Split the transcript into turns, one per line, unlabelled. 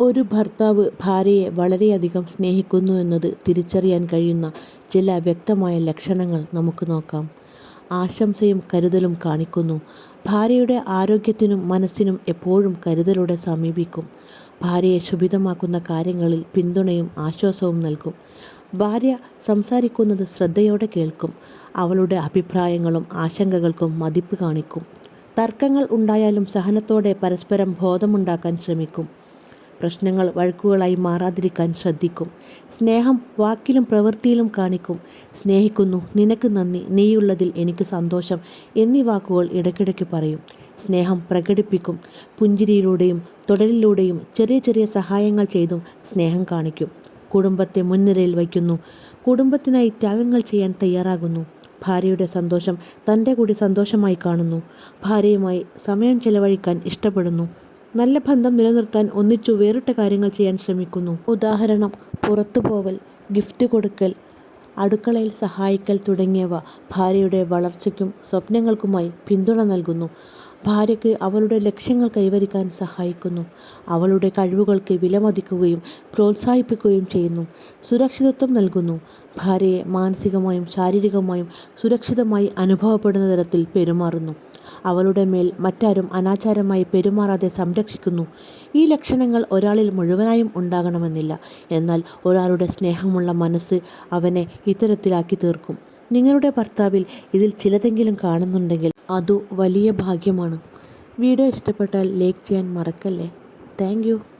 ഒരു ഭർത്താവ് ഭാര്യയെ വളരെയധികം സ്നേഹിക്കുന്നു എന്നത് തിരിച്ചറിയാൻ കഴിയുന്ന ചില വ്യക്തമായ ലക്ഷണങ്ങൾ നമുക്ക് നോക്കാം. ആശംസയും കരുതലും കാണിക്കുന്നു. ഭാര്യയുടെ ആരോഗ്യത്തിനും മനസ്സിനും എപ്പോഴും കരുതലോടെ സമീപിക്കും. ഭാര്യയെ ശുഭിതമാക്കുന്ന കാര്യങ്ങളിൽ പിന്തുണയും ആശ്വാസവും നൽകും. ഭാര്യ സംസാരിക്കുന്നത് ശ്രദ്ധയോടെ കേൾക്കും. അവളുടെ അഭിപ്രായങ്ങളും ആശങ്കകൾക്കും മതിപ്പ് കാണിക്കും. തർക്കങ്ങൾ ഉണ്ടായാലും സഹനത്തോടെ പരസ്പരം ബോധമുണ്ടാക്കാൻ ശ്രമിക്കും. പ്രശ്നങ്ങൾ വഴക്കുകളായി മാറാതിരിക്കാൻ ശ്രദ്ധിക്കും. സ്നേഹം വാക്കിലും പ്രവൃത്തിയിലും കാണിക്കും. സ്നേഹിക്കുന്നു, നിനക്ക് നന്ദി, നീയുള്ളതിൽ എനിക്ക് സന്തോഷം എന്നീ വാക്കുകൾ ഇടയ്ക്കിടയ്ക്ക് പറയും. സ്നേഹം പ്രകടിപ്പിക്കും. പുഞ്ചിരിയിലൂടെയും തൊടലിലൂടെയും ചെറിയ ചെറിയ സഹായങ്ങൾ ചെയ്തും സ്നേഹം കാണിക്കും. കുടുംബത്തെ മുൻനിരയിൽ വയ്ക്കുന്നു. കുടുംബത്തിനായി ത്യാഗങ്ങൾ ചെയ്യാൻ തയ്യാറാകുന്നു. ഭാര്യയുടെ സന്തോഷം തൻ്റെ കൂടി സന്തോഷമായി കാണുന്നു. ഭാര്യയുമായി സമയം ചെലവഴിക്കാൻ ഇഷ്ടപ്പെടുന്നു. നല്ല ബന്ധം നിലനിർത്താൻ ഒന്നിച്ചു വേറിട്ട കാര്യങ്ങൾ ചെയ്യാൻ ശ്രമിക്കുന്നു. ഉദാഹരണം, പുറത്തുപോവൽ, ഗിഫ്റ്റ് കൊടുക്കൽ, അടുക്കളയിൽ സഹായിക്കൽ തുടങ്ങിയവ ഭാര്യയുടെ വളർച്ചയ്ക്കും സ്വപ്നങ്ങൾക്കുമായി പിന്തുണ നൽകുന്നു. ഭാര്യയ്ക്ക് അവളുടെ ലക്ഷ്യങ്ങൾ കൈവരിക്കാൻ സഹായിക്കുന്നു. അവളുടെ കഴിവുകൾക്ക് വിലമതിക്കുകയും പ്രോത്സാഹിപ്പിക്കുകയും ചെയ്യുന്നു. സുരക്ഷിതത്വം നൽകുന്നു. ഭാര്യയെ മാനസികമായും ശാരീരികമായും സുരക്ഷിതമായി അനുഭവപ്പെടുന്ന തരത്തിൽ പെരുമാറുന്നു. അവളുടെ മേൽ മറ്റാരും അനാചാരമായി പെരുമാറാതെ സംരക്ഷിക്കുന്നു. ഈ ലക്ഷണങ്ങൾ ഒരാളിൽ മുഴുവനായും ഉണ്ടാകണമെന്നില്ല. എന്നാൽ ഒരാളുടെ സ്നേഹമുള്ള മനസ്സ് അവനെ ഇത്തരത്തിലാക്കി തീർക്കും. നിങ്ങളുടെ ഭർത്താവിൽ ഇതിൽ ചിലതെങ്കിലും കാണുന്നുണ്ടെങ്കിൽ അതു വലിയ ഭാഗ്യമാണ്. വീഡിയോ ഇഷ്ടപ്പെട്ടാൽ ലൈക്ക് ചെയ്യാൻ മറക്കല്ലേ. താങ്ക്